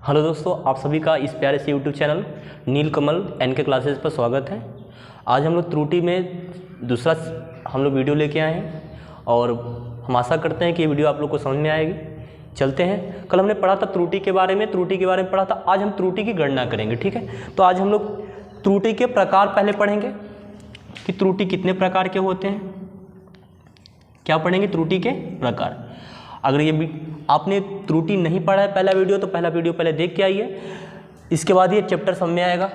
Hello दोस्तों, आप सभी का इस प्यारे से यूट्यूब चैनल नीलकमल एनके क्लासेस पर स्वागत है। आज हम लोग त्रुटि में दूसरा हम लोग वीडियो लेके आए हैं और हम आशा करते हैं कि ये वीडियो आप लोग को समझ में आएगी। चलते हैं। कल हमने पढ़ा था त्रुटि के बारे में पढ़ा था। आज हम त्रुटि की गणना करेंगे, ठीक है। तो आज हम लोग त्रुटि के प्रकार पहले पढ़ेंगे कि त्रुटि कितने प्रकार के होते हैं। क्या पढ़ेंगे? त्रुटि के प्रकार। अगर ये भी आपने त्रुटि नहीं पढ़ा है पहला वीडियो, तो पहला वीडियो पहले देख के आइए, इसके बाद ये चैप्टर समझ में आएगा।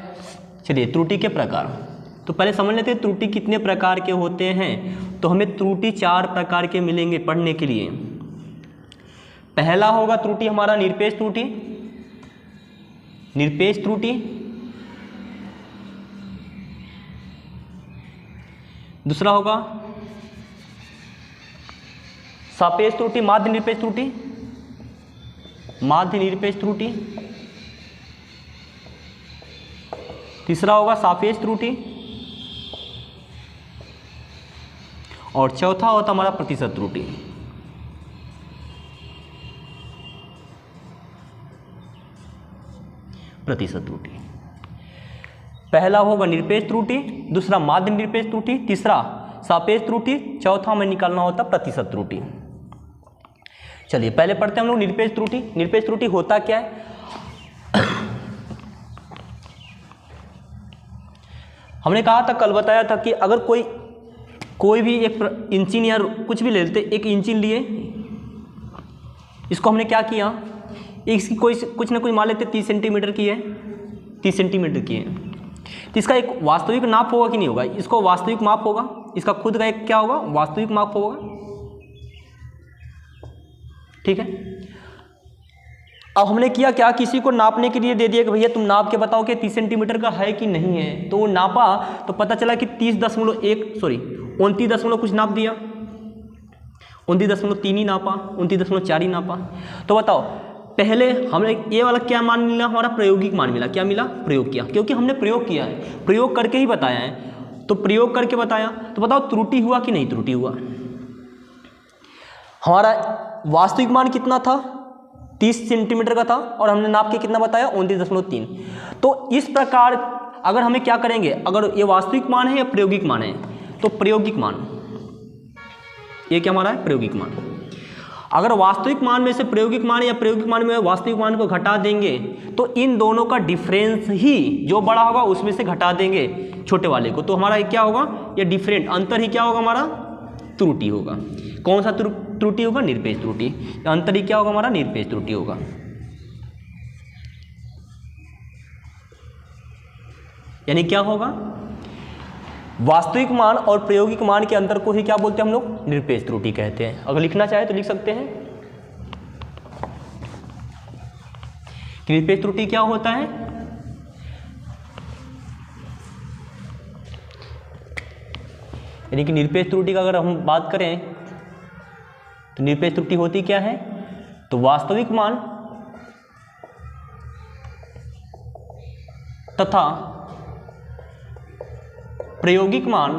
चलिए, त्रुटि के प्रकार। तो पहले समझ लेते हैं त्रुटि कितने प्रकार के होते हैं। तो हमें त्रुटि 4 प्रकार के मिलेंगे पढ़ने के लिए। पहला होगा त्रुटि हमारा निरपेक्ष त्रुटि। निरपेक्ष त्रुटि। दूसरा होगा सापेक्ष त्रुटि, माध्य निरपेक्ष त्रुटि। माध्य निरपेक्ष त्रुटि। तीसरा होगा सापेक्ष त्रुटि और चौथा होता हमारा प्रतिशत त्रुटि। प्रतिशत त्रुटि। पहला होगा निरपेक्ष त्रुटि, दूसरा माध्य निरपेक्ष त्रुटि, तीसरा सापेक्ष त्रुटि, चौथा में निकालना होता प्रतिशत त्रुटि। चलिए पहले पढ़ते हैं हम लोग निरपेक्ष त्रुटि। निरपेक्ष त्रुटि होता क्या है? हमने कहा था, कल बताया था कि अगर कोई भी एक इंचिन या कुछ भी ले लेते, एक इंचिन लिए, इसको हमने क्या किया, इसकी कुछ ना कुछ मान लेते 30 सेंटीमीटर की है, 30 सेंटीमीटर की है, तो इसका एक वास्तविक नाप होगा कि नहीं होगा? इसको वास्तविक माप होगा, इसका खुद का एक क्या होगा, वास्तविक माप होगा, ठीक है। अब हमने किया क्या, किसी को नापने के लिए दे दिया कि भैया तुम नाप के बताओ कि 30 सेंटीमीटर का है कि नहीं है। तो वो नापा तो पता चला कि 29.1 कुछ नाप दिया, 29.3 ही नापा, 29.4 ही नापा। तो बताओ, पहले हमने ये वाला क्या मान मिला, हमारा प्रायोगिक मान मिला। क्या मिला? प्रयोग किया, क्योंकि हमने प्रयोग किया है, प्रयोग करके ही बताया है। तो प्रयोग करके बताया, तो बताओ त्रुटि हुआ कि नहीं त्रुटि हुआ? हमारा वास्तविक मान कितना था? 30 सेंटीमीटर का था और हमने नाप के कितना बताया? 29.3। तो इस प्रकार अगर हमें क्या करेंगे, अगर ये वास्तविक मान है या प्रायोगिक मान है, तो प्रायोगिक मान, ये क्या हमारा है? प्रायोगिक मान। अगर वास्तविक मान में से प्रायोगिक मान या प्रायोगिक मान में वास्तविक मान को घटा देंगे, तो इन दोनों का डिफरेंस ही जो बड़ा होगा उसमें से घटा देंगे छोटे वाले को, तो हमारा क्या होगा? ये डिफरेंट अंतर ही क्या होगा? हमारा त्रुटि होगा। कौन सा त्रुटि होगा? निरपेक्ष त्रुटि। अंतर ही क्या होगा? हमारा निरपेक्ष त्रुटि होगा। यानी क्या होगा? वास्तविक मान और प्रायोगिक मान के अंतर को ही क्या बोलते हैं हम लोग? निरपेक्ष त्रुटि कहते हैं। अगर लिखना चाहे तो लिख सकते हैं कि निरपेक्ष त्रुटि क्या होता है। यानी कि निरपेक्ष त्रुटि का अगर हम बात करें तो निरपेक्ष त्रुटि होती क्या है? तो वास्तविक मान तथा प्रायोगिक मान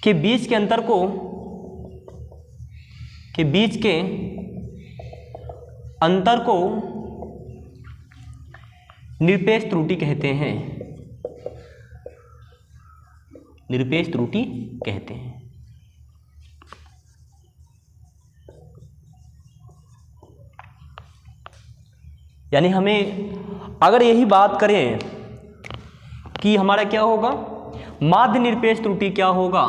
के बीच के अंतर को निरपेक्ष त्रुटि कहते हैं। निरपेक्ष त्रुटि कहते हैं। यानी हमें अगर यही बात करें कि हमारा क्या होगा, माध्य निरपेक्ष त्रुटि क्या होगा,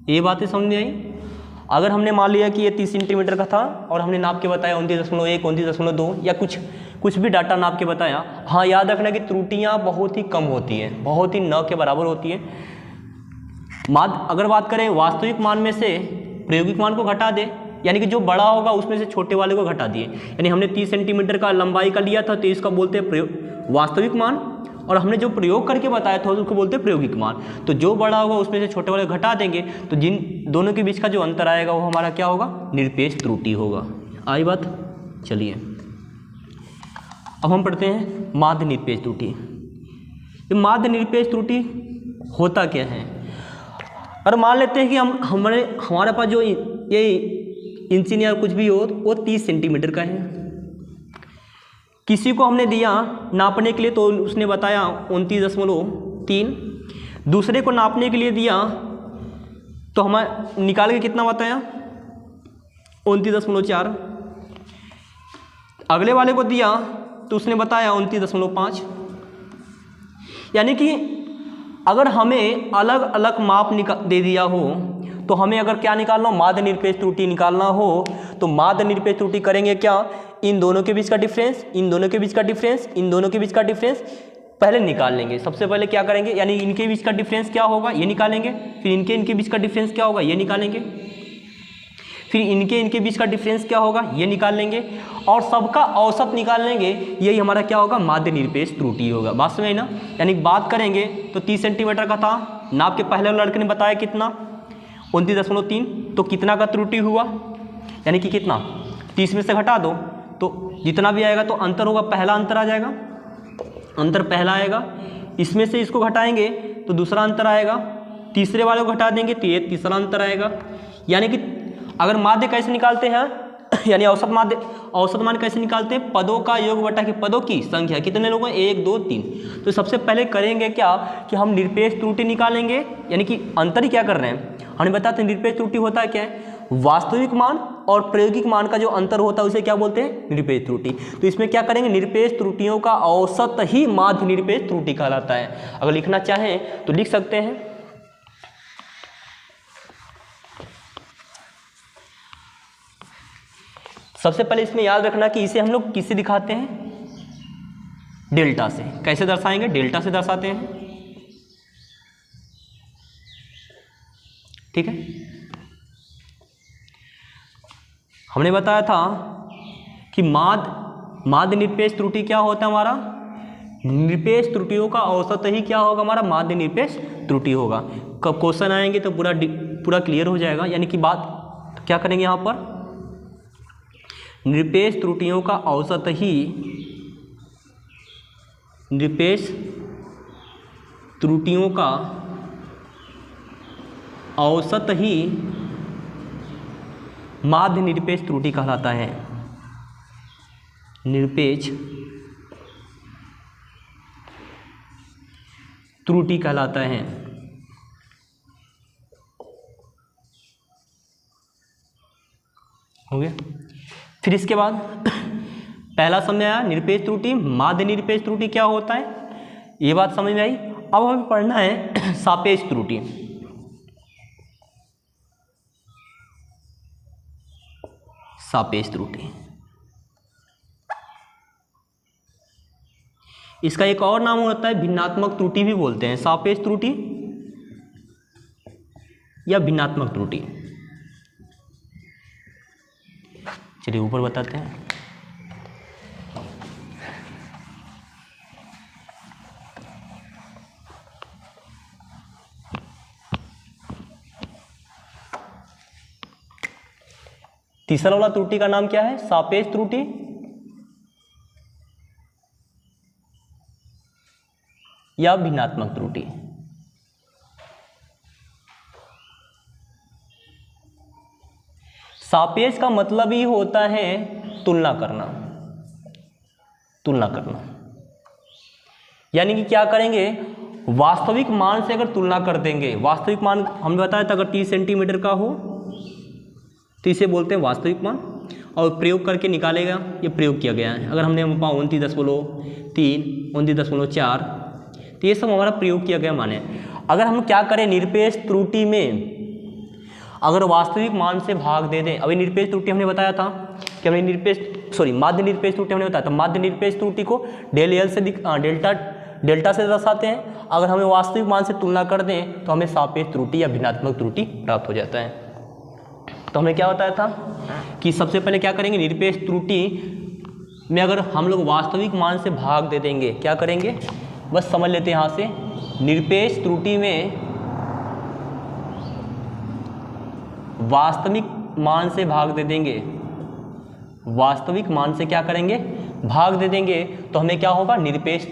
ये बातें समझ में आई। अगर हमने मान लिया कि ये 30 सेंटीमीटर का था और हमने नाप के बताया 29.1, 29.2 या कुछ भी डाटा नाप के बताया, हाँ याद रखना कि त्रुटियां बहुत ही कम होती हैं, बहुत ही न के बराबर होती है। अगर बात करें वास्तविक मान में से प्रायोगिक मान को घटा दे, यानी कि जो बड़ा होगा उसमें से छोटे वाले को घटा दिए। यानी हमने 30 सेंटीमीटर का लंबाई का लिया था तो इसका बोलते हैं वास्तविक मान, और हमने जो प्रयोग करके बताया था उसको बोलते हैं प्रायोगिक मान। तो जो बड़ा होगा उसमें से छोटे वाले घटा देंगे, तो जिन दोनों के बीच का जो अंतर आएगा वो हमारा क्या होगा? निरपेक्ष त्रुटि होगा। आई बात? चलिए अब हम पढ़ते हैं माध्य निरपेक्ष त्रुटि। ये माध्य निरपेक्ष त्रुटि होता क्या है? और मान लेते हैं कि हमारे पास जो ये इंजीनियर कुछ भी हो वो 30 सेंटीमीटर का है, किसी को हमने दिया नापने के लिए तो उसने बताया 29.3, दूसरे को नापने के लिए दिया तो हमें निकाल के कितना बताया 29.4, अगले वाले को दिया तो उसने बताया 29.5। यानी कि अगर हमें अलग अलग माप दे दिया हो तो हमें अगर क्या निकालना हो, माध्य निरपेक्ष त्रुटि निकालना हो, तो माध्य निरपेक्ष त्रुटि करेंगे क्या, इन दोनों के बीच का डिफरेंस, इन दोनों के बीच का डिफरेंस, इन दोनों के बीच का डिफरेंस पहले निकाल लेंगे। सबसे पहले क्या करेंगे, यानी इनके बीच का डिफरेंस क्या होगा ये निकालेंगे, फिर इनके बीच का डिफरेंस क्या होगा ये निकालेंगे, फिर इनके बीच का डिफरेंस क्या होगा ये निकाल लेंगे, और सबका औसत निकाल लेंगे। यही हमारा क्या होगा, माध्य निरपेक्ष त्रुटि होगा। बात समझ ना? यानी बात करेंगे तो 30 सेंटीमीटर का था, नाप के पहले लड़के ने बताया कितना 29.3, तो कितना का त्रुटि हुआ, यानी कि कितना 30 में से घटा दो तो जितना भी आएगा तो अंतर होगा, पहला अंतर आ जाएगा, अंतर पहला आएगा, इसमें से इसको घटाएंगे तो दूसरा अंतर आएगा, तीसरे वाले को घटा देंगे तो ये तीसरा अंतर आएगा। यानी कि अगर माध्य कैसे निकालते हैं, यानी औसत मान कैसे निकालते हैं, पदों का योग बटा के पदों की संख्या, कितने लोग हैं 1 2 3। तो सबसे पहले करेंगे क्या कि हम निरपेक्ष त्रुटि निकालेंगे, यानी कि अंतर ही क्या कर रहे हैं, हमें बताते हैं निरपेक्ष त्रुटि होता है क्या है, वास्तविक मान और प्रायोगिक मान का जो अंतर होता है उसे क्या बोलते हैं, निरपेक्ष त्रुटि। तो इसमें क्या करेंगे, निरपेक्ष त्रुटियों का औसत ही माध्य निरपेक्ष त्रुटि कहलाता है। अगर लिखना चाहें तो लिख सकते हैं, सबसे पहले इसमें याद रखना कि इसे हम लोग किससे दिखाते हैं, डेल्टा से। कैसे दर्शाएंगे, डेल्टा से दर्शाते हैं, ठीक है। हमने बताया था कि माध्य निरपेक्ष त्रुटि क्या होता है हमारा, निरपेक्ष त्रुटियों का औसत ही क्या होगा हमारा, माध्य निरपेक्ष त्रुटि होगा। कब क्वेश्चन आएंगे तो पूरा क्लियर हो जाएगा। यानी कि बात तो क्या करेंगे यहाँ पर, निरपेक्ष त्रुटियों का औसत ही, निरपेक्ष त्रुटियों का औसत ही माध्य निरपेक्ष त्रुटि कहलाता है, निरपेक्ष त्रुटि कहलाता है। हो गया। फिर इसके बाद पहला समझ आया निरपेक्ष त्रुटि, माध्य निरपेक्ष त्रुटि क्या होता है, ये बात समझ में आई। अब हमें पढ़ना है सापेक्ष त्रुटि। सापेक्ष त्रुटि, इसका एक और नाम होता है भिन्नात्मक त्रुटि भी बोलते हैं, सापेक्ष त्रुटि या भिन्नात्मक त्रुटि। चलिए ऊपर बताते हैं। तीसरा वाला त्रुटि का नाम क्या है, सापेक्ष त्रुटि या भिन्नात्मक त्रुटि। सापेक्ष का मतलब ही होता है तुलना करना, तुलना करना। यानी कि क्या करेंगे, वास्तविक मान से अगर तुलना कर देंगे, वास्तविक मान हमने बताया था अगर 30 सेंटीमीटर का हो तो इसे बोलते हैं वास्तविक मान, और प्रयोग करके निकालेगा, ये प्रयोग किया गया है। अगर हमने 29.3, 29.4, तो ये सब हमारा प्रयोग किया गया मान है। अगर हम क्या करें, निरपेक्ष त्रुटि में अगर वास्तविक मान से भाग दे दें, अभी निरपेक्ष त्रुटि हमने बताया था कि हमने माध्य निरपेक्ष त्रुटि हमने बताया था, माध्य निरपेक्ष त्रुटि को डेल्टा से दर्शाते हैं। अगर हमें वास्तविक मान से तुलना कर दें तो हमें सापेक्ष त्रुटि या भिन्नात्मक त्रुटि प्राप्त हो जाता है। तो हमने क्या बताया था कि सबसे पहले क्या करेंगे, निरपेक्ष त्रुटि में अगर हम लोग वास्तविक मान से भाग दे देंगे, क्या करेंगे बस समझ लेते हैं यहाँ से, निरपेक्ष त्रुटि में वास्तविक मान से भाग दे देंगे, वास्तविक मान से क्या करेंगे, भाग दे देंगे, तो हमें क्या होगा, निरपेक्ष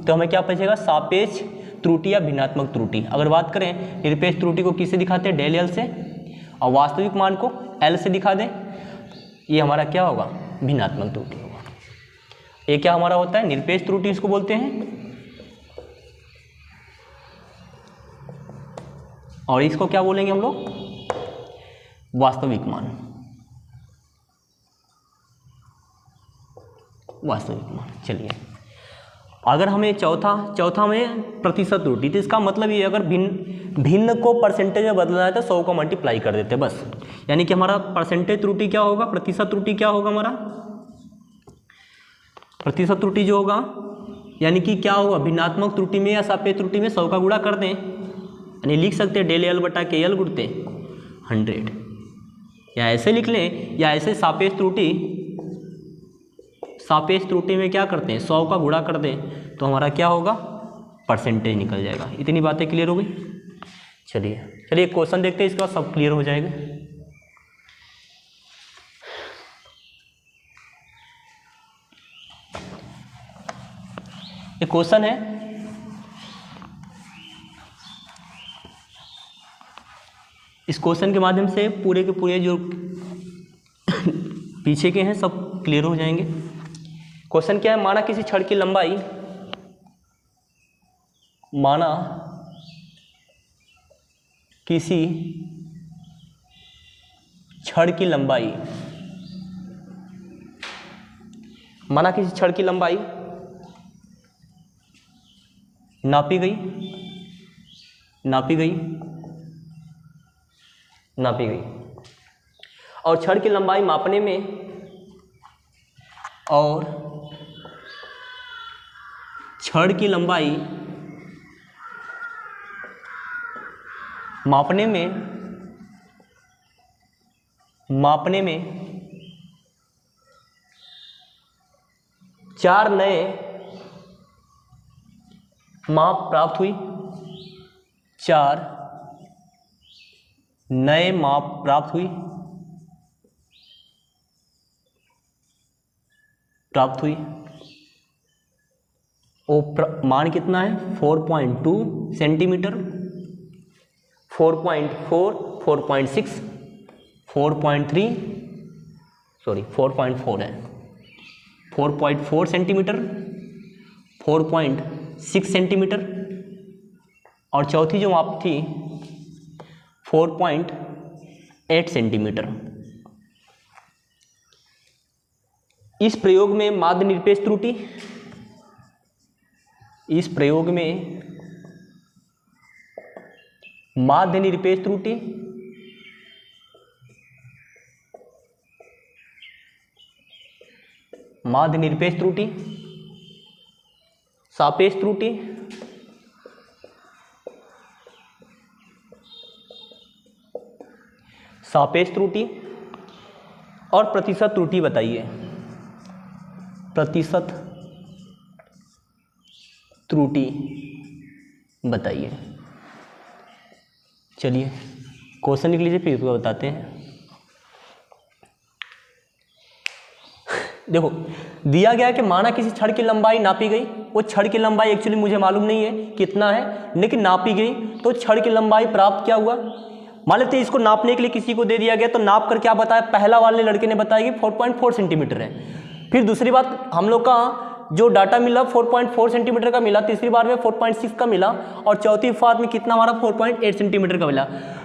तो हमें क्या बचेगा, सापेक्ष त्रुटि या भिन्नात्मक त्रुटि। अगर बात करें निरपेक्ष त्रुटि को किससे दिखाते हैं, डेल एल से, और वास्तविक मान को एल से दिखा दें, ये हमारा क्या होगा, भिन्नात्मक त्रुटि होगा। ये क्या हमारा होता है, निरपेक्ष त्रुटि इसको बोलते हैं, और इसको क्या बोलेंगे हम लोग, वास्तविक मान, वास्तविक मान। चलिए अगर हमें चौथा में प्रतिशत त्रुटि, तो इसका मतलब ये अगर भिन्न को परसेंटेज में बदलना है तो 100 को मल्टीप्लाई कर देते हैं बस। यानी कि हमारा परसेंटेज त्रुटि क्या होगा, प्रतिशत त्रुटि क्या होगा हमारा, प्रतिशत त्रुटि जो होगा यानी कि क्या होगा, भिन्नात्मक त्रुटि में या सापेक्ष त्रुटि में 100 का गुणा कर दें, यानी लिख सकते हैं डेल एल बटा के एल गुणते 100, या ऐसे लिख लें, या ऐसे सापेक्ष त्रुटि में क्या करते हैं, 100 का गुणा कर दें तो हमारा क्या होगा, परसेंटेज निकल जाएगा। इतनी बातें क्लियर हो गई। चलिए एक क्वेश्चन देखते हैं, इसके बाद सब क्लियर हो जाएगा। एक क्वेश्चन है, इस क्वेश्चन के माध्यम से पूरे के पूरे जो पीछे के हैं सब क्लियर हो जाएंगे। क्वेश्चन क्या है, माना किसी छड़ की लंबाई, माना किसी छड़ की लंबाई, माना किसी छड़ की लंबाई नापी गई और छड़ की लंबाई मापने में और छड़ की लंबाई मापने में 4 नए माप प्राप्त हुई, 4 नए माप प्राप्त हुई और मान कितना है, 4.2 सेंटीमीटर, 4.4, 4.6, 4.3, सॉरी 4.4 है, 4.4 सेंटीमीटर, 4.6 सेंटीमीटर, और चौथी जो माप थी 4.8 सेंटीमीटर। इस प्रयोग में माध्य निरपेक्ष त्रुटि, इस प्रयोग में माध्य निरपेक्ष त्रुटि सापेक्ष त्रुटि और प्रतिशत त्रुटि बताइए, प्रतिशत त्रुटि बताइए। चलिए क्वेश्चन लिख लीजिए, फिर उसको बताते हैं। देखो दिया गया है कि माना किसी छड़ की लंबाई नापी गई, वो छड़ की लंबाई एक्चुअली मुझे मालूम नहीं है कितना है, लेकिन नापी गई तो छड़ की लंबाई प्राप्त क्या हुआ। मान लेते हैं इसको नापने के लिए किसी को दे दिया गया, तो नाप कर क्या बताया, पहला वाले लड़के ने बताया कि 4.4 सेंटीमीटर है। फिर दूसरी बात हम लोग का जो डाटा मिला 4.4 सेंटीमीटर का मिला, तीसरी बार में 4.6 का मिला, और चौथी बार में कितना हमारा 4.8 सेंटीमीटर का मिला।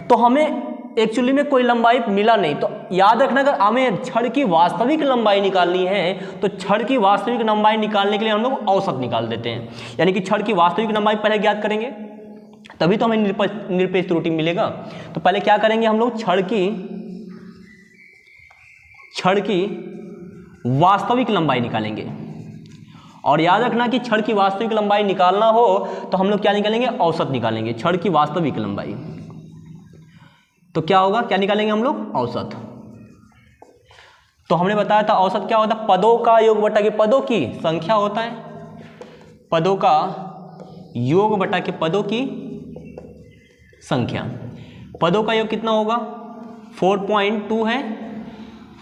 तो हमें एक्चुअली में कोई लंबाई मिला नहीं। तो याद रखना, अगर हमें छड़ की वास्तविक लंबाई निकालनी है तो छड़ की वास्तविक लंबाई निकालने के लिए हम लोग औसत निकाल देते हैं, यानी कि छड़ की वास्तविक लंबाई पहले ज्ञात करेंगे, तभी तो हमें निरपेक्ष त्रुटि मिलेगा। तो पहले क्या करेंगे हम लोग, छड़ की वास्तविक लंबाई निकालेंगे। और याद रखना कि छड़ की वास्तविक लंबाई निकालना हो तो हम लोग क्या निकालेंगे, औसत निकालेंगे। छड़ की वास्तविक लंबाई तो क्या होगा, क्या निकालेंगे हम लोग, औसत। तो हमने बताया था औसत क्या होता है, पदों का योग बटा के पदों की संख्या होता है, पदों का योग बटा के पदों की संख्या। पदों का योग कितना होगा, 4.2 है,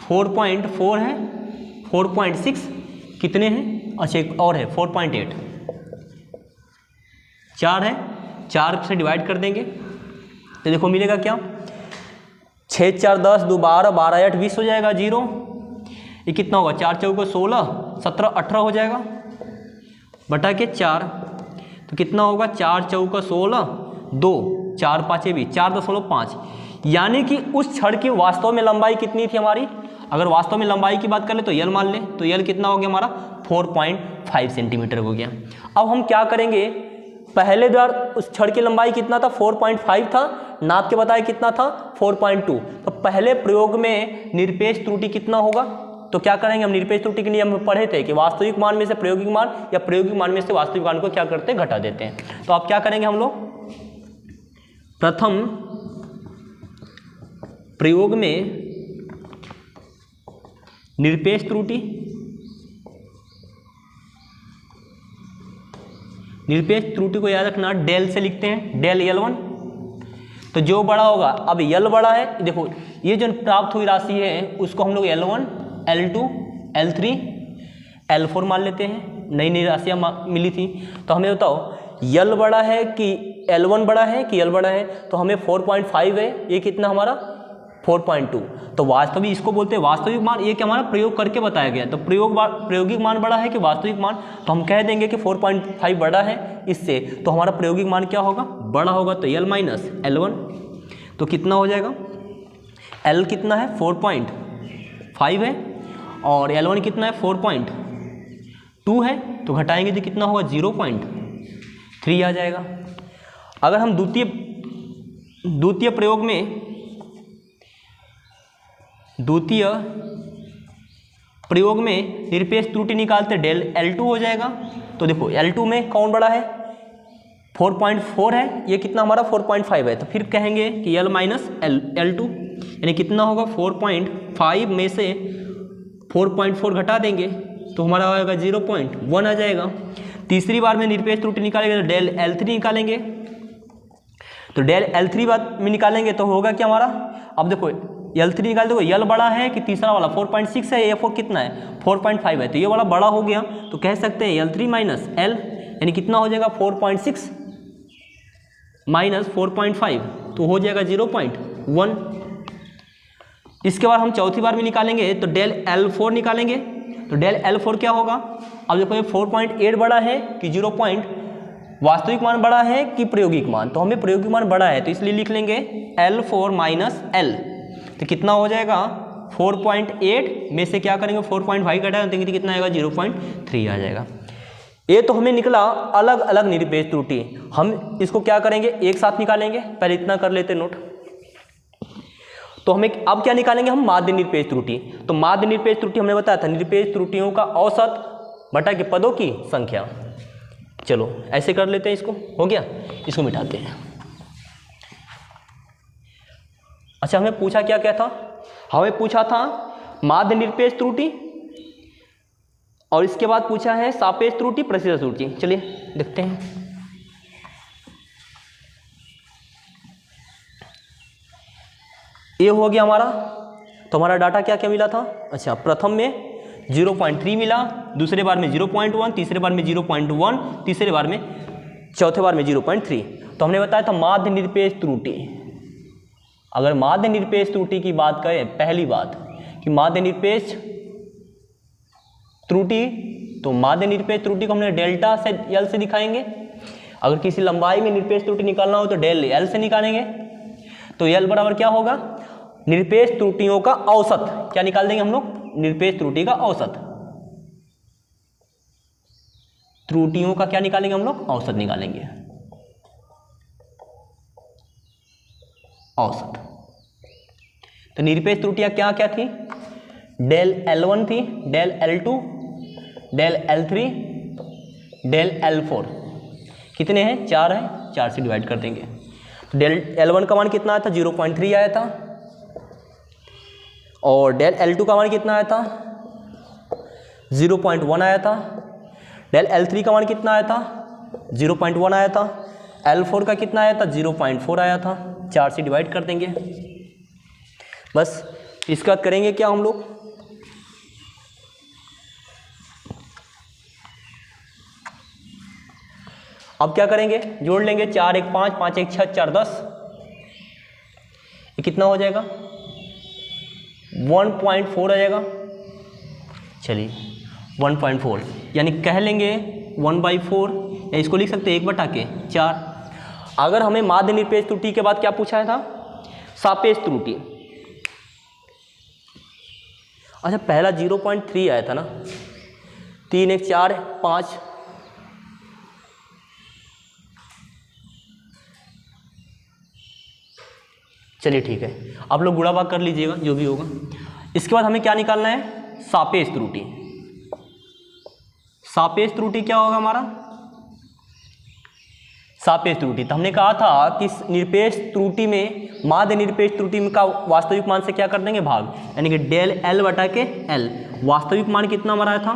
4.4 है, 4.6 कितने हैं, अच्छा एक और है 4.8, 4 है, 4 से डिवाइड कर देंगे तो देखो मिलेगा क्या, 6 4 10 2 12, 12 8 20 हो जाएगा, 0। ये कितना होगा, 4 चौको 16, 17 18 हो जाएगा बटा के 4। तो कितना होगा, 4 चौका 16, 2 4 5 20, 4.5। यानी कि उस छड़ की वास्तव में लंबाई कितनी थी हमारी, अगर वास्तव में लंबाई की बात करें तो यल मान लें, तो यल कितना हो गया हमारा 4.5 सेंटीमीटर हो गया। अब हम क्या करेंगे, पहले बार उस छड़ की लंबाई कितना था, 4.5 था, नाप के बताया कितना था 4.2। तो पहले प्रयोग में निरपेक्ष त्रुटि कितना होगा, तो क्या करेंगे हम, निरपेक्ष त्रुटि के नियम में पढ़े थे कि वास्तविक मान में से प्रायोगिक मान या प्रायोगिक मान में से वास्तविक मान को क्या करते हैं, घटा देते हैं। तो आप क्या करेंगे हम लोग, प्रथम प्रयोग में निरपेक्ष त्रुटि, निरपेक्ष त्रुटि को याद रखना डेल से लिखते हैं, डेल L1। तो जो बड़ा होगा, अब यल बड़ा है, देखो ये जो प्राप्त हुई राशि है उसको हम लोग L1 L2 L3 L4 मान लेते हैं, नई नई राशियाँ मिली थी। तो हमें बताओ यल बड़ा है कि L1 बड़ा है कि यल बड़ा है, तो हमें 4.5 है, ये कितना हमारा 4.2। तो वास्तविक इसको बोलते हैं वास्तविक मान, ये क्या हमारा प्रयोग करके बताया गया। तो प्रायोगिक मान बड़ा है कि वास्तविक मान, तो हम कह देंगे कि 4.5 बड़ा है इससे, तो हमारा प्रायोगिक मान क्या होगा, बड़ा होगा। तो यल माइनस L1, तो कितना हो जाएगा, L कितना है 4.5 है और L1 कितना है 4.2 है, तो घटाएंगे तो कितना होगा 0.3 आ जाएगा। अगर हम द्वितीय प्रयोग में निरपेक्ष त्रुटि निकालते डेल L2 हो जाएगा। तो देखो L2 में कौन बड़ा है, 4.4 है, ये कितना हमारा 4.5 है, तो फिर कहेंगे कि L माइनस L2, यानी कितना होगा 4.5 में से 4.4 घटा देंगे तो हमारा आएगा 0.1 आ जाएगा। तीसरी बार में निरपेक्ष त्रुटि निकालेंगे तो डेल L3 निकालेंगे, तो डेल L3 बात में निकालेंगे तो होगा क्या हमारा, अब देखो L3 निकाल देखो, यल बड़ा है कि तीसरा वाला 4.6 है, A4 कितना है 4.5 है, तो ये वाला बड़ा हो गया, तो कह सकते हैं L3 माइनस L, यानी कितना हो जाएगा 4.6 माइनस 4.5, तो हो जाएगा 0.1। इसके बाद हम चौथी बार में निकालेंगे तो डेल L4 निकालेंगे, तो डेल L4 क्या होगा, अब देखो ये 4.8 बड़ा है कि वास्तविक मान बड़ा है कि प्रायोगिक मान, तो हमें प्रायोगिक मान बड़ा है तो इसलिए लिख लेंगे L4 माइनस L, तो कितना हो जाएगा 4.8 में से क्या करेंगे 4.5 घटा देंगे तो कितना आएगा 0.3 आ जाएगा। ये तो हमें निकला अलग अलग निरपेक्ष त्रुटि, हम इसको क्या करेंगे एक साथ निकालेंगे, पहले इतना कर लेते नोट। तो हमें अब क्या निकालेंगे हम, माध्य निरपेक्ष त्रुटि। तो माध्य निरपेक्ष त्रुटि हमने बताया था निरपेक्ष त्रुटियों का औसत बटा के पदों की संख्या। चलो ऐसे कर लेते हैं, इसको हो गया, इसको मिटाते हैं। अच्छा हमें पूछा क्या क्या था, हमें पूछा था माध्य निरपेक्ष त्रुटि और इसके बाद पूछा है सापेक्ष त्रुटि प्रतिशत त्रुटि। चलिए देखते हैं। ये हो गया हमारा, तो हमारा डाटा क्या क्या मिला था, अच्छा प्रथम में 0.3 मिला, दूसरे बार में 0.1, तीसरे बार में 0.1, तीसरे बार में चौथे बार में 0.3। तो हमने बताया था माध्य निरपेक्ष त्रुटि। अगर माध्य निरपेक्ष त्रुटि की बात करें, पहली बात कि माध्य निरपेक्ष त्रुटि, तो माध्य निरपेक्ष त्रुटि को हमने डेल्टा से एल से दिखाएंगे। अगर किसी लंबाई में निरपेक्ष त्रुटि निकालना हो तो डेल एल से निकालेंगे। तो एल बराबर क्या होगा, निरपेक्ष त्रुटियों का औसत, क्या निकाल देंगे हम लोग, निरपेक्ष त्रुटि का औसत, त्रुटियों का क्या निकालेंगे हम लोग, औसत निकालेंगे, औसत। तो निरपेक्ष त्रुटियां क्या क्या थी, डेल L1 थी, del L2, del L3, del L4, कितने हैं 4 हैं, 4 से डिवाइड कर देंगे। तो डेल L1 का मान कितना आया था 0.3 आया था, और डेल L2 का मान कितना आया था 0.1 आया था, डेल L3 का मान कितना आया था 0.1 आया था, L4 का कितना आया था 0.4 आया था। 4 से डिवाइड कर देंगे बस। इसका करेंगे क्या हम लोग, अब क्या करेंगे, जोड़ लेंगे, 4 1 5, 5 1 6, 4 10, ये कितना हो जाएगा 1.4 आ जाएगा। चलिए 1.4 यानी कह लेंगे 1/4, या इसको लिख सकते हैं 1/4। अगर हमें माध्य निरपेक्ष त्रुटि के बाद क्या पूछा था, सापेक्ष त्रुटि। अच्छा पहला 0.3 आया था ना, 3 1 4 5, चलिए ठीक है, आप लोग गुणा भाग कर लीजिएगा जो भी होगा। इसके बाद हमें क्या निकालना है, सापेक्ष त्रुटि। सापेक्ष त्रुटि क्या होगा हमारा, सापेक्ष त्रुटि। तो हमने कहा था कि निरपेक्ष त्रुटि में माध्य निरपेक्ष त्रुटि का वास्तविक मान से क्या कर देंगे भाग, यानी कि डेल एल बटा के एल। वास्तविक मान कितना हमारा था,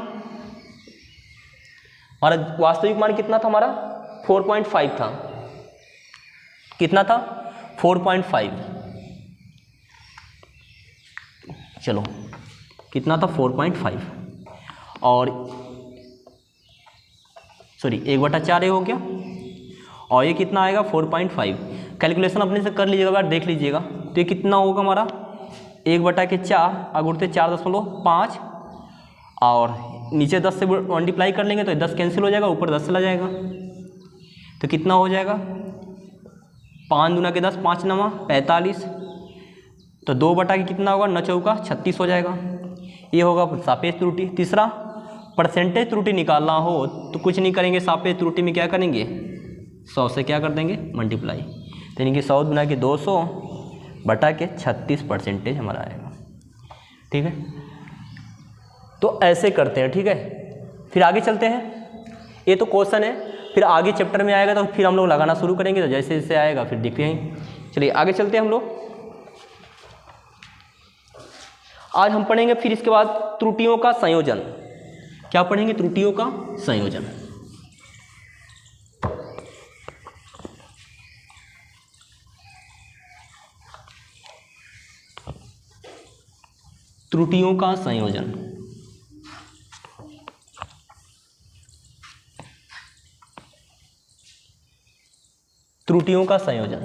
हमारा वास्तविक मान कितना था हमारा 4.5 था। कितना था 4.5, चलो कितना था 4.5, और सॉरी 1/4 हो गया, और ये कितना आएगा 4.5। कैलकुलेशन अपने से कर लीजिएगा, बार देख लीजिएगा। तो ये कितना होगा हमारा 1/4, आगे उठते 4.5, और नीचे 10 से मल्टीप्लाई कर लेंगे तो 10 कैंसिल हो जाएगा, ऊपर 10 चला जाएगा, तो कितना हो जाएगा 5 दूना के 10, 5 9 45, तो 2 के कितना होगा 9 चौका 36 हो जाएगा। ये होगा सापेक्ष त्रुटि। तीसरा, परसेंटेज त्रुटि निकालना हो तो कुछ नहीं करेंगे, सापेक्ष त्रुटि में क्या करेंगे 100 से क्या कर देंगे मल्टीप्लाई, तो यानी कि 100 गुना के 200 बटा के 36% हमारा आएगा। ठीक है, तो ऐसे करते हैं। ठीक है, फिर आगे चलते हैं। ये तो क्वेश्चन है, फिर आगे चैप्टर में आएगा तो फिर हम लोग लगाना शुरू करेंगे, तो जैसे जैसे आएगा फिर देखते हैं। चलिए आगे चलते हैं हम लोग। आज हम पढ़ेंगे फिर इसके बाद त्रुटियों का संयोजन। क्या पढ़ेंगे, त्रुटियों का संयोजन। त्रुटियों का संयोजन। त्रुटियों का संयोजन।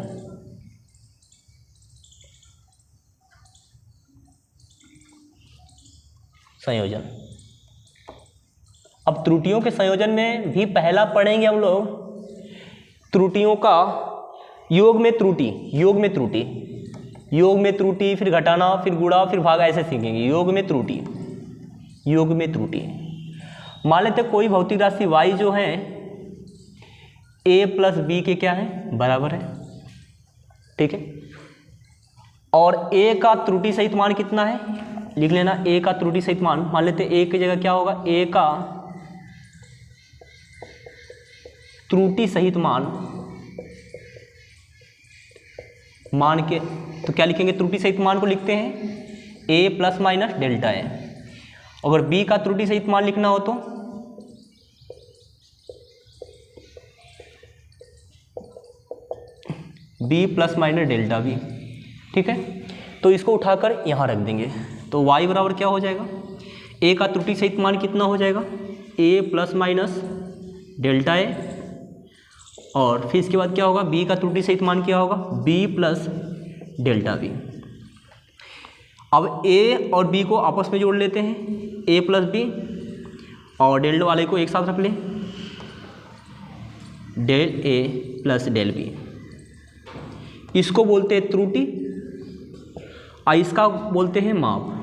संयोजन। अब त्रुटियों के संयोजन में भी पहला पढ़ेंगे हम लोग त्रुटियों का योग में त्रुटि। योग में त्रुटि, योग में त्रुटि, फिर घटाना, फिर गुणा, फिर भाग, ऐसे सीखेंगे। योग में त्रुटि, योग में त्रुटि। मान लेते कोई भौतिक राशि y जो है a प्लस बी के क्या है बराबर है। ठीक है, और a का त्रुटि सहित मान कितना है, लिख लेना a का त्रुटि सहित मान। मान लेते a की जगह क्या होगा, a का त्रुटि सहित मान के, तो क्या लिखेंगे, त्रुटि सहित मान को लिखते हैं a plus minus delta a। अगर b का त्रुटि सहित मान लिखना हो तो b plus minus delta b। ठीक है, तो इसको उठाकर यहाँ रख देंगे, तो y बराबर क्या हो जाएगा, a का त्रुटि सहित मान कितना हो जाएगा a plus minus delta a, और फिर इसके बाद क्या होगा, b का त्रुटि सहित मान क्या होगा b प्लस डेल्टा b। अब a और b को आपस में जोड़ लेते हैं, a प्लस b, और डेल्टा वाले को एक साथ रख लें, del a plus del b। इसको बोलते हैं त्रुटि, और इसका बोलते हैं माप।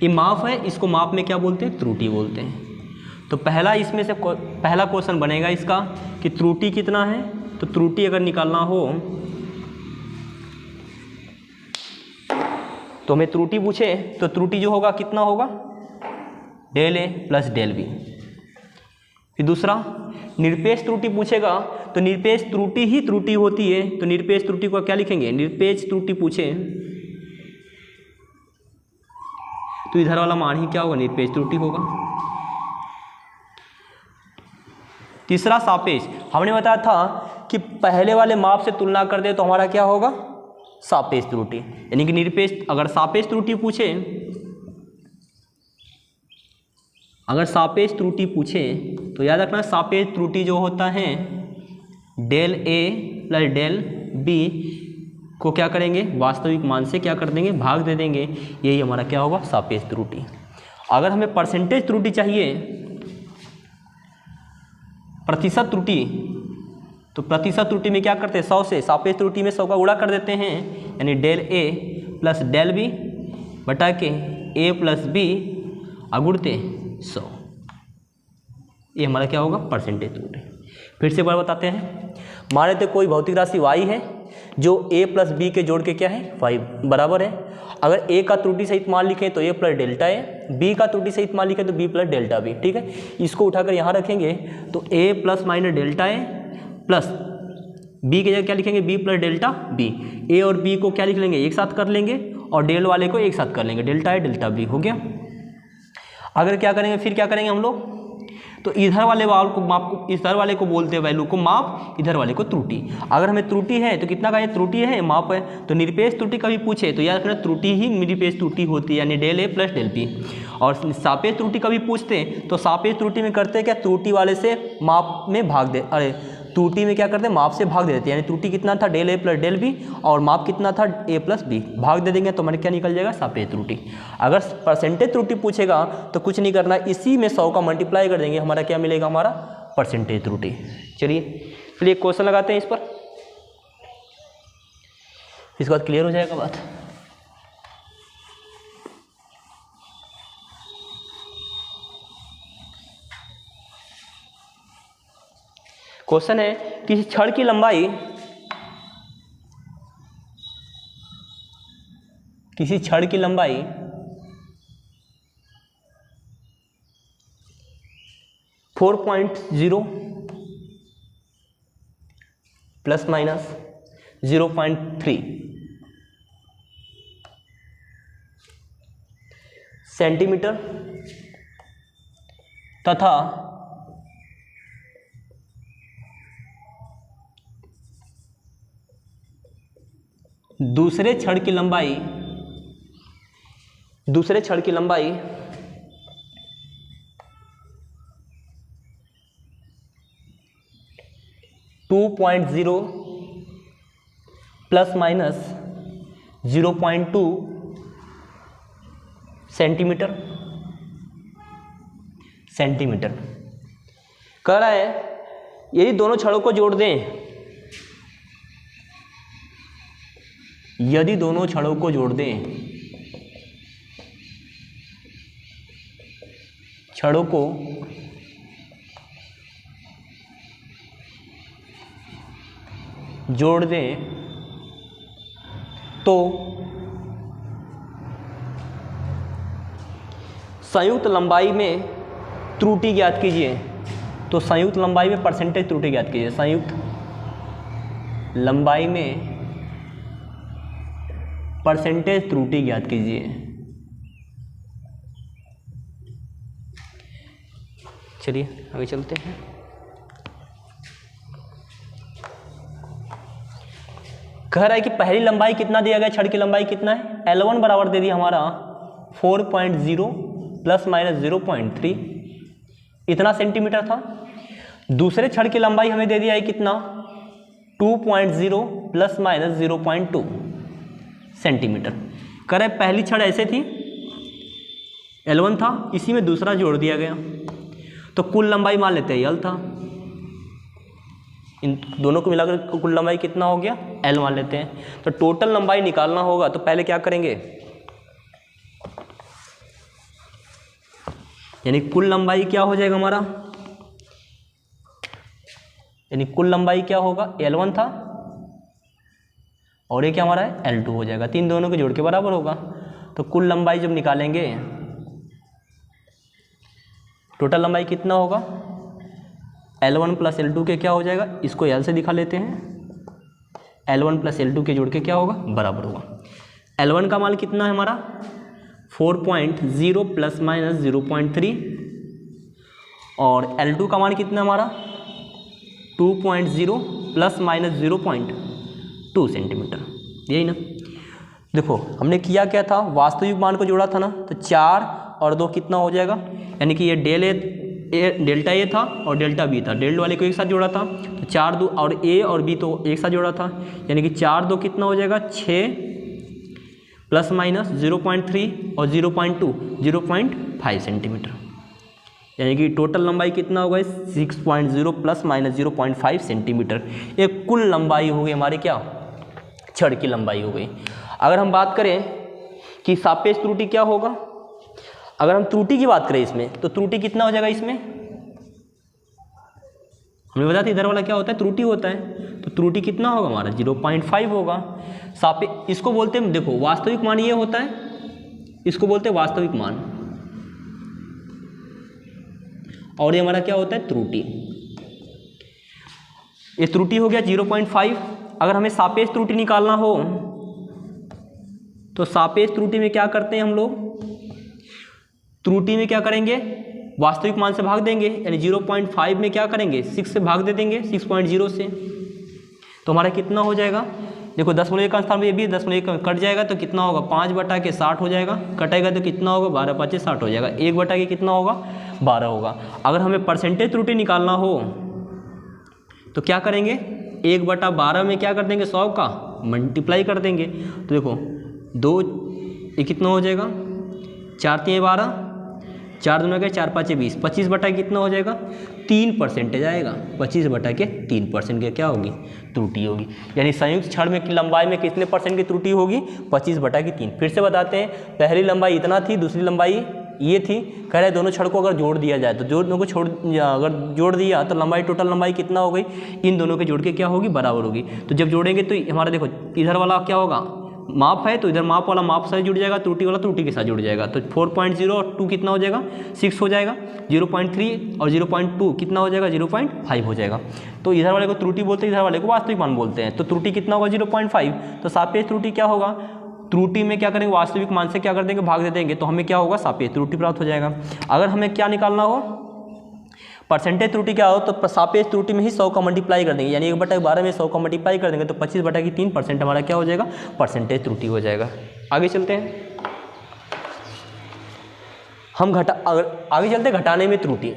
ये माप है, इसको माप में क्या बोलते हैं, त्रुटि बोलते हैं। तो पहला इसमें से पहला क्वेश्चन बनेगा इसका कि त्रुटि कितना है। तो त्रुटि अगर निकालना हो तो हमें त्रुटि पूछे तो त्रुटि जो होगा कितना होगा, del A plus del B. फिर दूसरा निरपेक्ष त्रुटि पूछेगा तो निरपेक्ष त्रुटि ही त्रुटि होती है, तो निरपेक्ष त्रुटि को क्या लिखेंगे, निरपेक्ष त्रुटि पूछे तो इधर वाला मान ही क्या होगा, निरपेक्ष त्रुटि होगा। तीसरा सापेक्ष, हमने बताया था कि पहले वाले माप से तुलना कर दे तो हमारा क्या होगा, सापेक्ष त्रुटि। यानी कि निरपेक्ष, अगर सापेक्ष त्रुटि पूछे, अगर सापेक्ष त्रुटि पूछे तो याद रखना सापेक्ष त्रुटि जो होता है del A plus del B को क्या करेंगे, वास्तविक मान से क्या कर देंगे, भाग दे देंगे। यही हमारा क्या होगा, सापेक्ष त्रुटि। अगर हमें परसेंटेज त्रुटि चाहिए, प्रतिशत त्रुटि, तो प्रतिशत त्रुटि में क्या करते हैं, 100 से सापेक्ष त्रुटि में 100 का गुणा कर देते हैं, यानी del A plus del B बटा के ए प्लस बी अगुणते 100। ये हमारा क्या होगा, परसेंटेज त्रुटि। फिर से बार बताते हैं, मान लेते कोई भौतिक राशि y है जो a प्लस बी के जोड़ के क्या है 5 बराबर है। अगर a का त्रुटि सहित मान लिखें तो a plus delta a, b का त्रुटि सहित मान लिखें तो b प्लस डेल्टा b। ठीक है, इसको उठाकर यहाँ रखेंगे तो a plus minus delta a plus b की जगह क्या लिखेंगे, b plus delta b। a और b को क्या लिख लेंगे, एक साथ कर लेंगे और डेल वाले को एक साथ कर लेंगे, डेल्टा a डेल्टा b हो गया। अगर क्या करेंगे, फिर क्या करेंगे हम लोग, तो इधर वाले वाल को माप को, इधर वाले को बोलते हैं वैल्यू को माप, इधर वाले को त्रुटि। अगर हमें त्रुटि है तो कितना का ये त्रुटि है, माप है, तो निरपेक्ष त्रुटि कभी पूछे तो याद रखना त्रुटि ही निरपेक्ष त्रुटि होती है, यानी del A plus del B. और सापेक्ष त्रुटि कभी पूछते तो सापेक्ष त्रुटि में करते क्या, त्रुटि वाले से माप में भाग दे, अरे त्रुटि में क्या करते हैं, माप से भाग दे देते हैं, यानी त्रुटि कितना था del A plus del B और माप कितना था ए प्लस बी, भाग दे देंगे तो हमारे क्या निकल जाएगा, सापेक्ष त्रुटि। अगर परसेंटेज त्रुटि पूछेगा तो कुछ नहीं करना, इसी में 100 का मल्टीप्लाई कर देंगे, हमारा क्या मिलेगा, हमारा परसेंटेज त्रुटि। चलिए क्वेश्चन लगाते हैं इस पर, इसके बाद क्लियर हो जाएगा बात। क्वेश्चन है किसी छड़ की लंबाई 4.0 प्लस माइनस 0.3 सेंटीमीटर तथा दूसरे छड़ की लंबाई 2.0 प्लस माइनस 0.2 सेंटीमीटर कह रहा है यदि दोनों छड़ों को जोड़ दें, यदि दोनों छड़ों को जोड़ दें, छड़ों को जोड़ दें तो संयुक्त लंबाई में त्रुटि ज्ञात कीजिए। तो संयुक्त लंबाई में परसेंटेज त्रुटि ज्ञात कीजिए, संयुक्त लंबाई में परसेंटेज त्रुटि ज्ञात कीजिए। चलिए आगे चलते हैं। कह रहा है कि पहली लंबाई कितना दिया गया, छड़ की लंबाई कितना है, L1 बराबर दे दिया हमारा 4.0 प्लस माइनस 0.3, इतना सेंटीमीटर था। दूसरे छड़ की लंबाई हमें दे दिया है कितना, 2.0 प्लस माइनस 0.2 सेंटीमीटर। कह रहे पहली छड़ ऐसे थी, L1 था, इसी में दूसरा जोड़ दिया गया, तो कुल लंबाई मान लेते हैं L था, इन दोनों को मिलाकर कुल लंबाई कितना हो गया, L मान लेते हैं। तो टोटल लंबाई निकालना होगा तो पहले क्या करेंगे, यानी कुल लंबाई क्या हो जाएगा हमारा, यानी कुल लंबाई क्या होगा, L1 था और ये क्या हमारा है, L2 हो जाएगा, तीन दोनों के जोड़ के बराबर होगा। तो कुल लंबाई जब निकालेंगे, टोटल लंबाई कितना होगा, L1 प्लस L2 के क्या हो जाएगा, इसको L से दिखा लेते हैं, L1 प्लस L2 के जोड़ के क्या होगा, बराबर होगा। L1 का मान कितना है हमारा 4.0 प्लस माइनस 0.3 और L2 का मान कितना हमारा 2.0 प्लस माइनस 0.2 सेंटीमीटर, यही ना। देखो हमने किया क्या था, वास्तविक मान को जोड़ा था ना, तो 4 और 2 कितना हो जाएगा, यानी कि ये डेल्टा ए था और डेल्टा बी था, डेल्टा वाले को एक साथ जोड़ा था तो 4 2 और ए और बी तो एक साथ जोड़ा था, यानी कि 4 2 कितना हो जाएगा 6 प्लस माइनस 0.3 और 0.2 0.5 सेंटीमीटर, यानी कि टोटल लंबाई कितना होगा 6.0 प्लस माइनस 0.5 सेंटीमीटर। एक कुल लंबाई हो गई हमारी क्या, छड़ की लंबाई हो गई। अगर हम बात करें कि सापेक्ष त्रुटि क्या होगा, अगर हम त्रुटि की बात करें इसमें तो त्रुटि कितना हो जाएगा, इसमें हमने बताया था इधर वाला क्या होता है त्रुटि होता है, तो त्रुटि कितना होगा हमारा 0.5 होगा। इसको बोलते हैं, देखो वास्तविक मान ये होता है, इसको बोलते हैं वास्तविक मान, और ये हमारा क्या होता है त्रुटि। ये त्रुटि हो गया 0.5। अगर हमें सापेक्ष त्रुटि निकालना हो तो सापेक्ष त्रुटि में क्या करते हैं हम लोग, त्रुटि में क्या करेंगे वास्तविक मान से भाग देंगे, यानी 0.5 में क्या करेंगे 6 से भाग दे देंगे 6.0 से, तो हमारा कितना हो जाएगा, देखो 10.1 का स्थान में ये भी 10.1 कट जाएगा तो कितना होगा 5/60 हो जाएगा, कटेगा तो कितना होगा 12×5 हो जाएगा, 1/के कितना होगा 12 होगा। अगर हमें परसेंटेज त्रुटि निकालना हो तो क्या करेंगे 1/12 में क्या कर देंगे 100 का मल्टीप्लाई कर देंगे, तो देखो 2 ये कितना हो जाएगा 4 3 12, 4 दूना के 4 5 20, 25/, कितना हो जाएगा 3% आएगा, 25/3% की क्या होगी त्रुटि होगी। यानी संयुक्त छड़ में की लंबाई में कितने परसेंट की त्रुटि होगी 25/3। फिर से बताते हैं, पहली लंबाई इतना थी, दूसरी लंबाई ये थी, कह रहे दोनों छड़ को अगर जोड़ दिया जाए तो दोनों को अगर जोड़ दिया तो लंबाई टोटल लंबाई कितना हो गई, इन दोनों के जोड़ के क्या होगी बराबर होगी। तो जब जोड़ेंगे तो हमारा देखो इधर वाला क्या होगा माप है, तो इधर माप वाला माप से जुड़ जाएगा, त्रुटि वाला त्रुटि के साथ जुड़ जाएगा, तो 4.0 और 2 कितना हो जाएगा 6 हो जाएगा, 0.3 और 0.2 कितना हो जाएगा 0.5 हो जाएगा। तो इधर वाले को त्रुटि बोलते हैं, इधर वाले को वास्तविक मान बोलते हैं। तो त्रुटि कितना होगा 0.5, तो सापेक्ष त्रुटि क्या होगा, त्रुटि में क्या करेंगे वास्तविक मान से क्या कर देंगे भाग दे देंगे, तो हमें क्या होगा सापेक्ष त्रुटि प्राप्त हो जाएगा। अगर हमें क्या निकालना हो परसेंटेज त्रुटि क्या हो, तो सापेक्ष त्रुटि में ही 100 का मल्टीप्लाई कर देंगे, यानी 1/12 में 100 का मल्टीप्लाई कर देंगे तो 25/3% हमारा क्या हो जाएगा परसेंटेज त्रुटि हो जाएगा। आगे चलते हैं, हम आगे चलते हैं घटाने में त्रुटि।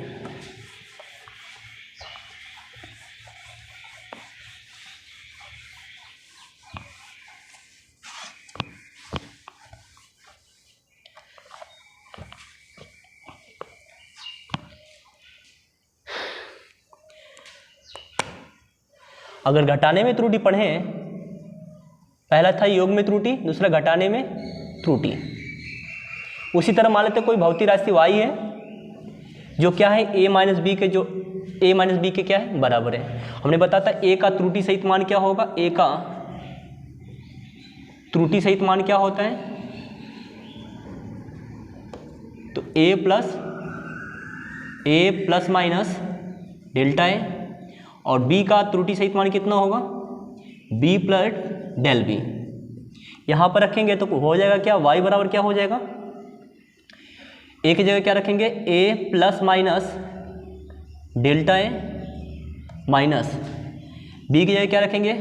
अगर घटाने में त्रुटि पढ़ें, पहला था योग में त्रुटि, दूसरा घटाने में त्रुटि। उसी तरह मान लेते कोई भौतिक राशि y है जो क्या है a माइनस बी के, जो a माइनस बी के क्या है बराबर है। हमने बताया था a का त्रुटि सहित मान क्या होगा, a का त्रुटि सहित मान क्या होता है, तो a प्लस माइनस डेल्टा ए, और b का त्रुटि सहित मान कितना होगा b प्लस डेल बी। यहाँ पर रखेंगे तो हो जाएगा क्या y बराबर क्या हो जाएगा, a की जगह क्या रखेंगे a plus minus delta A minus b की जगह क्या रखेंगे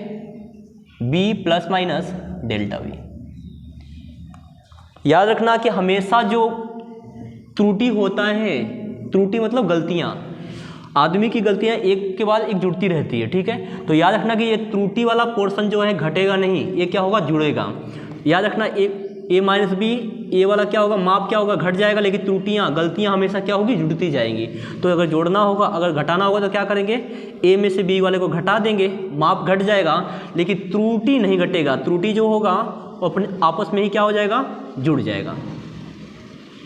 b plus minus delta B. याद रखना कि हमेशा जो त्रुटि होता है, त्रुटि मतलब गलतियाँ, आदमी की गलतियां एक के बाद एक जुड़ती रहती है, ठीक है। तो याद रखना कि ये त्रुटि वाला पोर्शन जो है घटेगा नहीं, ये क्या होगा जुड़ेगा। याद रखना a माइनस बी, ए वाला क्या होगा माप क्या होगा घट जाएगा, लेकिन त्रुटियां गलतियां हमेशा क्या होगी जुड़ती जाएंगी। तो अगर जोड़ना होगा, अगर घटाना होगा तो क्या करेंगे a में से b वाले को घटा देंगे, माप घट जाएगा लेकिन त्रुटि नहीं घटेगा। त्रुटि जो होगा वो अपने आपस में ही क्या हो जाएगा जुड़ जाएगा।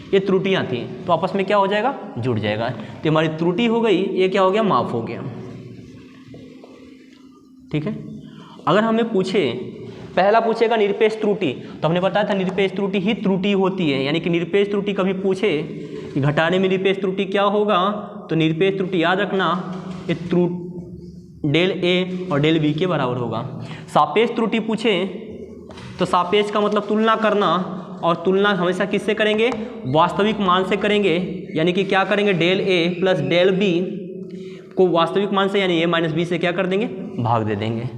ये त्रुटियां थी तो आपस में क्या हो जाएगा जुड़ जाएगा, तो हमारी त्रुटि हो गई, ये क्या हो गया माफ हो गया, ठीक है। अगर हमें पूछे, पहला पूछेगा निरपेक्ष त्रुटि, तो हमने बताया था निरपेक्ष त्रुटि ही त्रुटि होती है, यानी कि निरपेक्ष त्रुटि कभी पूछे कि घटाने में निरपेक्ष त्रुटि क्या होगा, तो निरपेक्ष त्रुटि याद रखना ये डेल ए और डेल बी के बराबर होगा। सापेक्ष त्रुटि पूछे तो सापेक्ष का मतलब तुलना करना, और तुलना हमेशा किससे करेंगे वास्तविक मान से करेंगे, यानी कि क्या करेंगे del A plus del B को वास्तविक मान से यानी a माइनस बी से क्या कर देंगे भाग दे देंगे।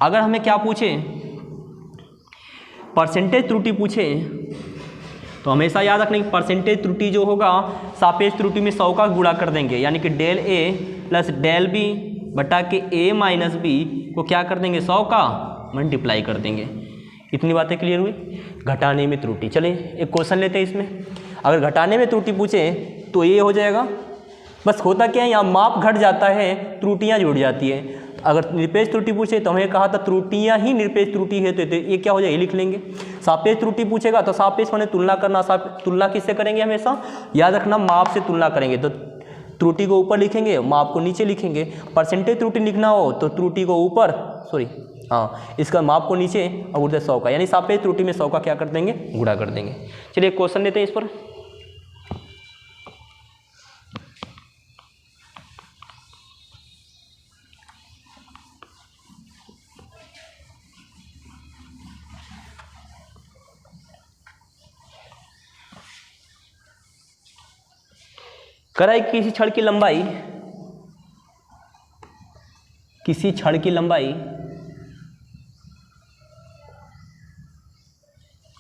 अगर हमें क्या पूछे परसेंटेज त्रुटि पूछे तो हमेशा याद रखना कि परसेंटेज त्रुटि जो होगा सापेक्ष त्रुटि में 100 का गुणा कर देंगे, यानी कि del A plus del B बटा के ए माइनस बी को क्या कर देंगे 100 का मल्टीप्लाई कर देंगे। इतनी बातें क्लियर हुई। घटाने में त्रुटि, चलिए एक क्वेश्चन लेते हैं इसमें। अगर घटाने में त्रुटि पूछे तो ये हो जाएगा, बस होता क्या है यहाँ माप घट जाता है, त्रुटियाँ जुड़ जाती है। अगर निरपेक्ष त्रुटि पूछे तो हमें कहा था त्रुटियाँ ही निरपेक्ष त्रुटि है, तो ये क्या हो जाए, ये लिख लेंगे। सापेक्ष त्रुटि पूछेगा तो सापेक्ष माने तुलना करना, तुलना किससे करेंगे, हमेशा याद रखना माप से तुलना करेंगे। तो त्रुटि को ऊपर लिखेंगे, माप को नीचे लिखेंगे। परसेंटेज त्रुटि लिखना हो तो त्रुटि को ऊपर, इसका माप को नीचे और उधर 100 का, यानी सापेक्ष त्रुटि में 100 का क्या कर देंगे, गुणा कर देंगे। चलिए एक क्वेश्चन लेते हैं इस पर। कराई किसी छड़ की लंबाई, किसी छड़ की लंबाई,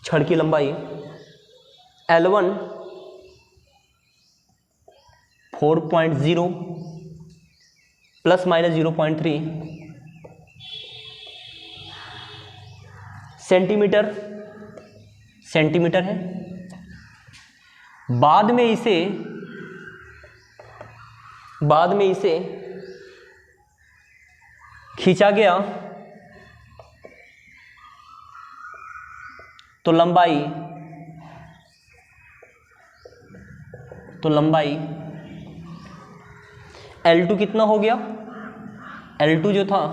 छड़ की लंबाई L1 4.0 प्लस माइनस 0.3 सेंटीमीटर है। बाद में इसे खींचा गया तो लंबाई L2 कितना हो गया, L2 जो था,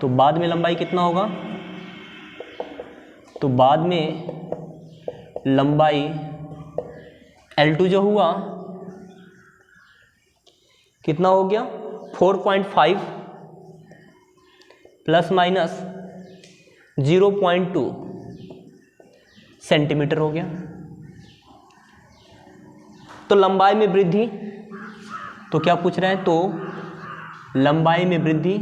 तो बाद में लंबाई कितना होगा, तो बाद में लंबाई L2 जो हुआ कितना हो गया 4.5 प्लस माइनस 0.2 सेंटीमीटर हो गया। तो लंबाई में वृद्धि, तो क्या पूछ रहे हैं, तो लंबाई में वृद्धि,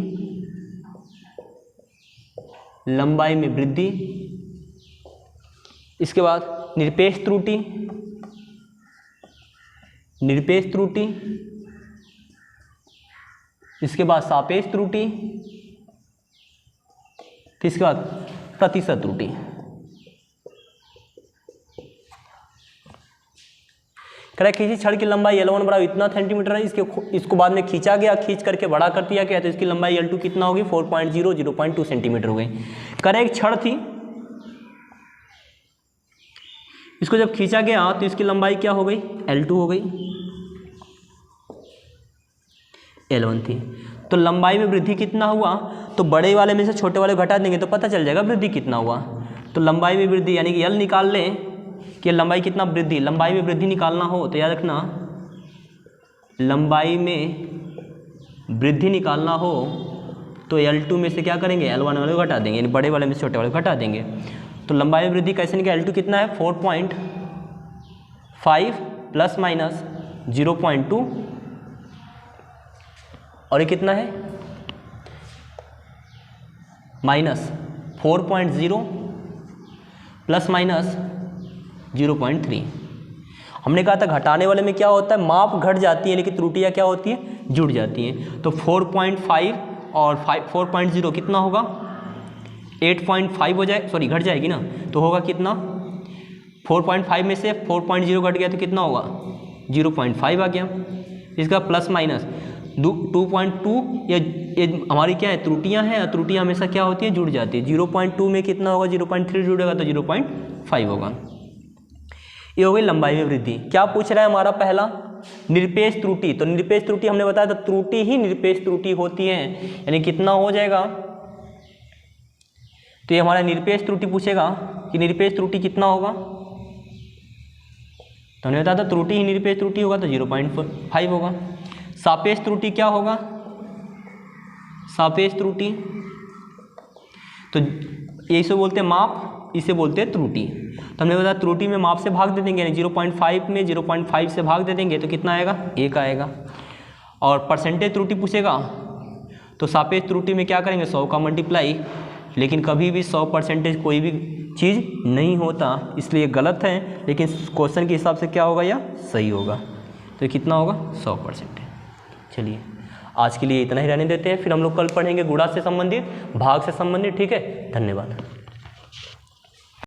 इसके बाद निरपेक्ष त्रुटि, इसके बाद सापेक्ष त्रुटि, इसके बाद प्रतिशत त्रुटि। किसी छड़ की लंबाई L1 बराबर इतना सेंटीमीटर है, इसको बाद में खींचा गया, खींच करके बड़ा कर दिया गया, तो इसकी लंबाई L2 कितना होगी 4.0 0.2 सेंटीमीटर हो गई। एक छड़ थी, इसको जब खींचा गया तो इसकी लंबाई क्या हो गई, L2 हो गई, L1 थी। तो लंबाई में वृद्धि कितना हुआ, तो बड़े वाले में से छोटे वाले घटा देंगे तो पता चल जाएगा वृद्धि कितना हुआ। तो लंबाई में वृद्धि यानी कि L निकाल लें कि लंबाई कितना वृद्धि, लंबाई में वृद्धि निकालना हो तो याद रखना, लंबाई में वृद्धि निकालना हो तो L2 में से क्या करेंगे, L1 वाले घटा देंगे, यानी बड़े वाले में से छोटे वाले घटा देंगे। तो लंबाई में वृद्धि कैसे निकले, L2 कितना है 4.5 प्लस माइनस 0.2 और ये कितना है माइनस 4.0 प्लस माइनस 0.3। हमने कहा था घटाने वाले में क्या होता है, माप घट जाती है लेकिन त्रुटियाँ क्या होती है, जुड़ जाती हैं। तो 4.5 और 4.0 कितना होगा 8.5 हो जाए, सॉरी घट जाएगी ना, तो होगा कितना 4.5 में से 4.0 घट गया तो कितना होगा 0.5 आ गया। इसका प्लस माइनस 2.2, ये हमारी क्या है त्रुटियां हैं, त्रुटियां हमेशा क्या होती है, जुड़ जाती है। 0.2 में कितना होगा 0.3 जुड़ेगा तो 0.5 होगा। ये हो गई लंबाई में वृद्धि। क्या पूछ रहा है हमारा पहला, निरपेक्ष त्रुटि। तो निरपेक्ष त्रुटि हमने बताया था त्रुटि ही निरपेक्ष त्रुटि होती है, यानी कितना हो जाएगा, तो ये हमारा निरपेक्ष त्रुटि पूछेगा कि निरपेक्ष त्रुटि कितना होगा, तो हमने बताया था त्रुटि ही निरपेक्ष त्रुटि होगा तो 0.5 होगा। सापेक्ष त्रुटि क्या होगा, सापेक्ष त्रुटि तो इसे बोलते हैं माप, इसे बोलते हैं त्रुटि। तो हमने बताया त्रुटि में माप से भाग दे देंगे, यानी 0.5 में 0.5 से भाग दे देंगे तो कितना आएगा 1 आएगा। और परसेंटेज त्रुटि पूछेगा तो सापेक्ष त्रुटि में क्या करेंगे 100 का मल्टीप्लाई लेकिन कभी भी 100% कोई भी चीज़ नहीं होता, इसलिए गलत है, लेकिन क्वेश्चन के हिसाब से क्या होगा, या सही होगा। तो कितना होगा, 100%। चलिए आज के लिए इतना ही रहने देते हैं, फिर हम लोग कल पढ़ेंगे गुणा से संबंधित, भाग से संबंधित। ठीक है, धन्यवाद।